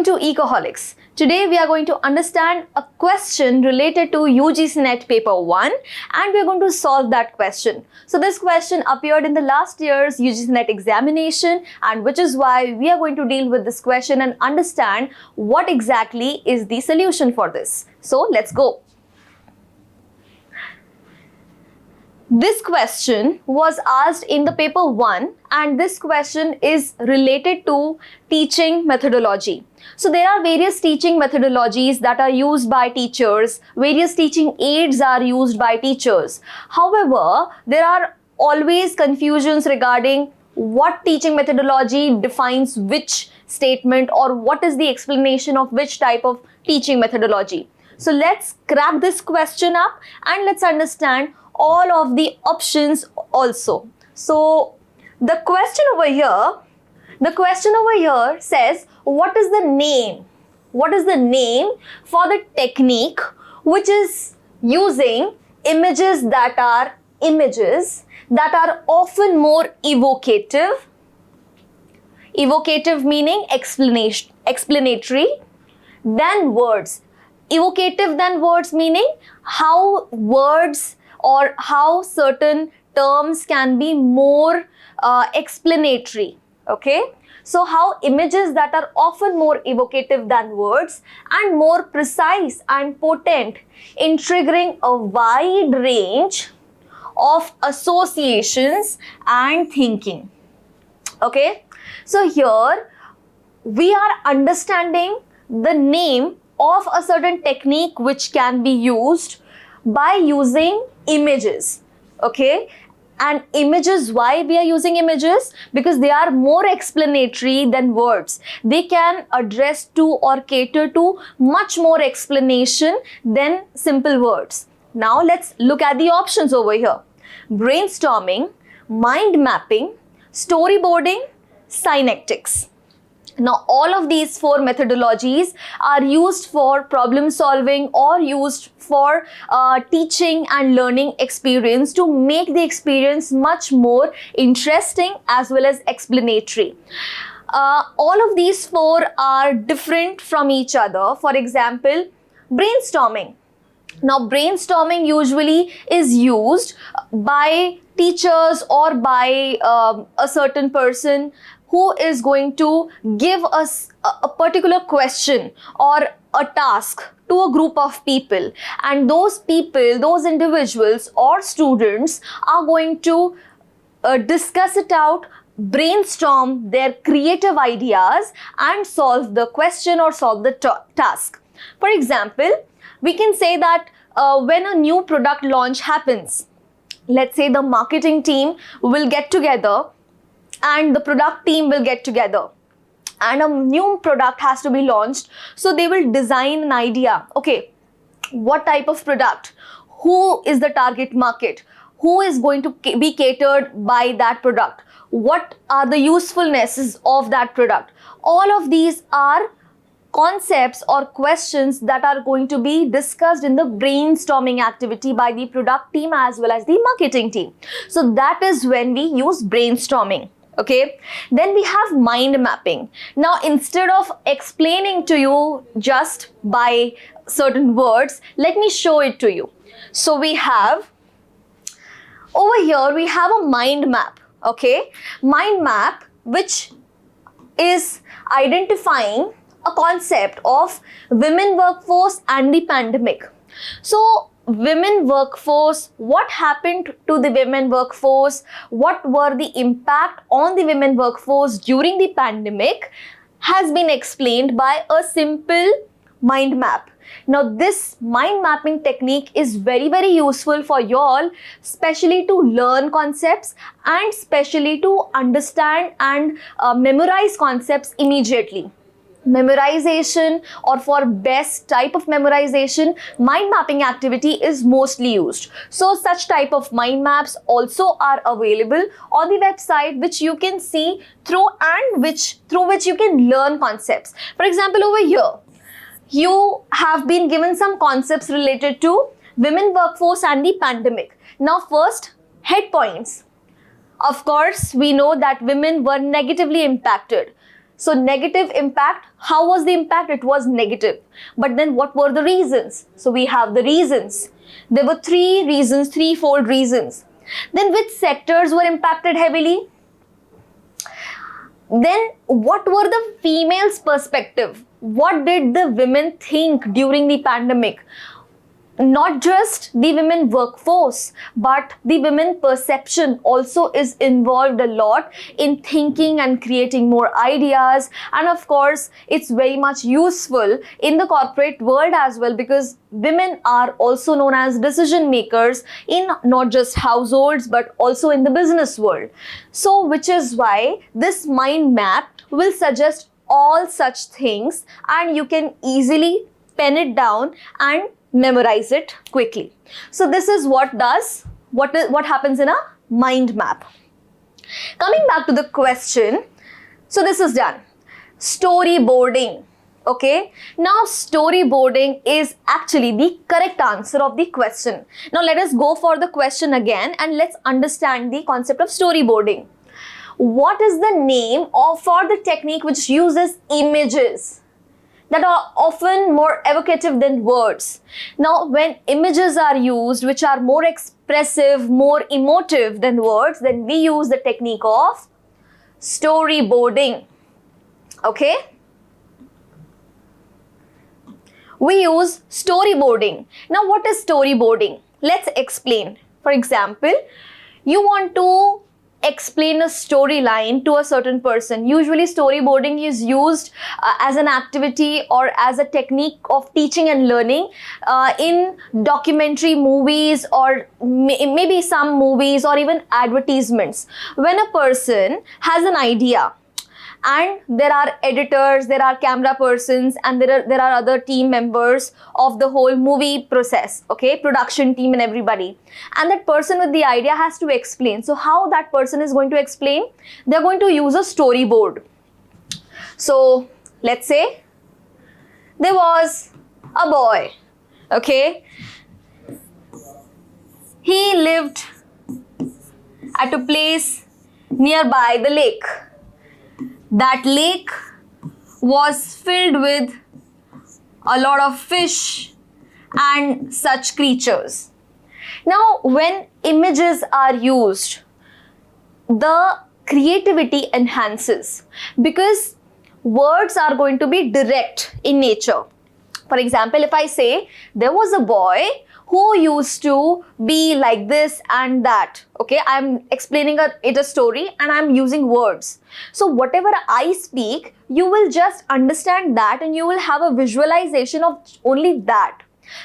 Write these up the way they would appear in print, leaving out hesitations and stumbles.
Welcome to Ecoholics. Today we are going to understand a question related to UGC NET Paper 1 and we are going to solve that question. So this question appeared in the last year's UGC NET examination, and which is why we are going to deal with this question and understand what exactly is the solution for this. So let's go. This question was asked in the paper 1 and this question is related to teaching methodology. So there are various teaching methodologies that are used by teachers, various teaching aids are used by teachers. However, there are always confusions regarding what teaching methodology defines which statement or what is the explanation of which type of teaching methodology. So let's crack this question up and let's understand all of the options also. So the question over here says, what is the name? What is the name for the technique which is using images that are often more evocative? Evocative meaning explanatory than words. Evocative than words meaning how words or how certain terms can be more explanatory, okay? So how images that are often more evocative than words and more precise and potent in triggering a wide range of associations and thinking, okay? So here we are understanding the name of a certain technique which can be used by using images, okay? And images, why we are using images? Because they are more explanatory than words. They can address to or cater to much more explanation than simple words. Now let's look at the options over here. Brainstorming, mind mapping, storyboarding, synectics. Now, all of these four methodologies are used for problem solving or used for teaching and learning experience to make the experience much more interesting as well as explanatory. All of these four are different from each other. For example, brainstorming. Now, brainstorming usually is used by teachers or by a certain person who is going to give us a particular question or a task to a group of people, and those people, those individuals or students are going to discuss it out, brainstorm their creative ideas and solve the question or solve the task. For example, we can say that when a new product launch happens, let's say the marketing team will get together and the product team will get together and a new product has to be launched. So they will design an idea. Okay, what type of product? Who is the target market? Who is going to be catered by that product? What are the usefulnesses of that product? All of these are concepts or questions that are going to be discussed in the brainstorming activity by the product team as well as the marketing team. So that is when we use brainstorming. Okay, then we have mind mapping. Now, instead of explaining to you just by certain words, let me show it to you. So we have over here, we have a mind map. Okay, mind map which is identifying a concept of women workforce and the pandemic. So women workforce, what happened to the women workforce, what were the impact on the women workforce during the pandemic has been explained by a simple mind map. Now this mind mapping technique is very useful for you all, especially to learn concepts and especially to understand and memorize concepts immediately. Memorization or for best type of memorization, mind mapping activity is mostly used. So such type of mind maps also are available on the website which you can see through which you can learn concepts. For example, over here, you have been given some concepts related to women workforce and the pandemic. Now first, head points. Of course, we know that women were negatively impacted. So negative impact, how was the impact? It was negative. But then what were the reasons? So we have the reasons. There were three reasons, threefold reasons. Then which sectors were impacted heavily? Then what were the females' perspective? What did the women think during the pandemic? Not just the women workforce, but the women perception also is involved a lot in thinking and creating more ideas. And of course, it's very much useful in the corporate world as well, because women are also known as decision makers in not just households, but also in the business world. So, which is why this mind map will suggest all such things, and you can easily pen it down and memorize it quickly. So this is what happens in a mind map. Coming back to the question, so this is done. Storyboarding. Okay, now storyboarding is actually the correct answer of the question. Now let us go for the question again and let's understand the concept of storyboarding. What is the name for the technique which uses images that are often more evocative than words? Now, when images are used which are more expressive, more emotive than words, then we use the technique of storyboarding. Okay? We use storyboarding. Now, what is storyboarding? Let's explain. For example, you want to explain a storyline to a certain person. Usually storyboarding is used as an activity or as a technique of teaching and learning in documentary movies or maybe some movies or even advertisements. When a person has an idea and there are editors, there are camera persons, and there are other team members of the whole movie process, okay, production team and everybody, and that person with the idea has to explain. So how that person is going to explain? They're going to use a storyboard. So let's say there was a boy, okay, he lived at a place nearby the lake. That lake was filled with a lot of fish and such creatures. Now, when images are used, the creativity enhances because words are going to be direct in nature. For example, if I say there was a boy who used to be like this and that, okay, I'm explaining it a story and I'm using words. So whatever I speak, you will just understand that and you will have a visualization of only that.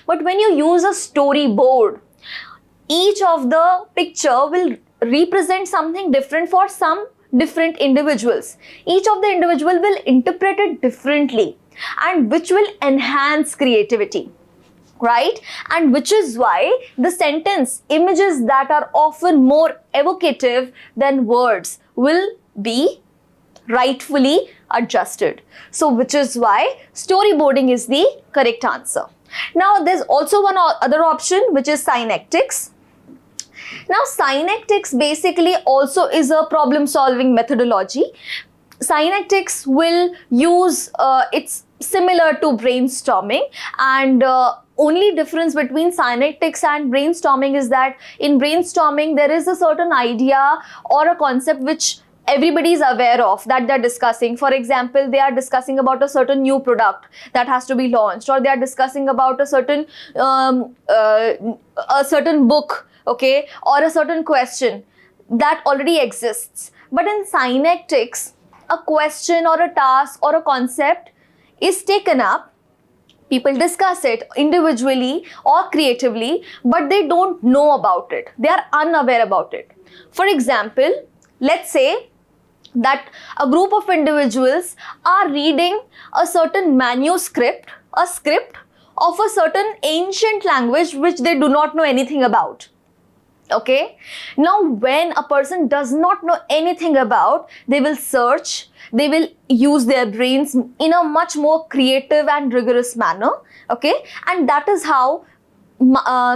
But when you use a storyboard, each of the picture will represent something different for some different individuals. Each of the individual will interpret it differently, and which will enhance creativity. Right? And which is why the sentence, images that are often more evocative than words, will be rightfully adjusted. So which is why storyboarding is the correct answer. Now there's also one other option, which is synectics. Now synectics basically also is a problem solving methodology. Synectics will use, it's similar to brainstorming, and only difference between synectics and brainstorming is that in brainstorming there is a certain idea or a concept which everybody is aware of that they're discussing. For example, they are discussing about a certain new product that has to be launched, or they are discussing about a certain book, okay, or a certain question that already exists. But in synectics, a question or a task or a concept is taken up, people discuss it individually or creatively, but they don't know about it. They are unaware about it. For example, let's say that a group of individuals are reading a certain manuscript, a script of a certain ancient language which they do not know anything about. Okay, now when a person does not know anything about, they will search, they will use their brains in a much more creative and rigorous manner. Okay, and that is how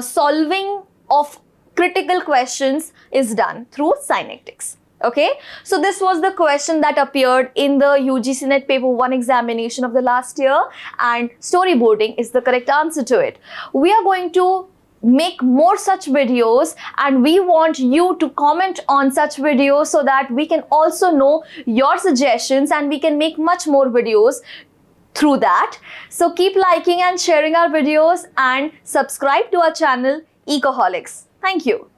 solving of critical questions is done through synectics. Okay, so this was the question that appeared in the UGC NET Paper 1 examination of the last year, and storyboarding is the correct answer to it. We are going to make more such videos, and we want you to comment on such videos so that we can also know your suggestions and we can make much more videos through that. So keep liking and sharing our videos and subscribe to our channel Ecoholics. Thank you.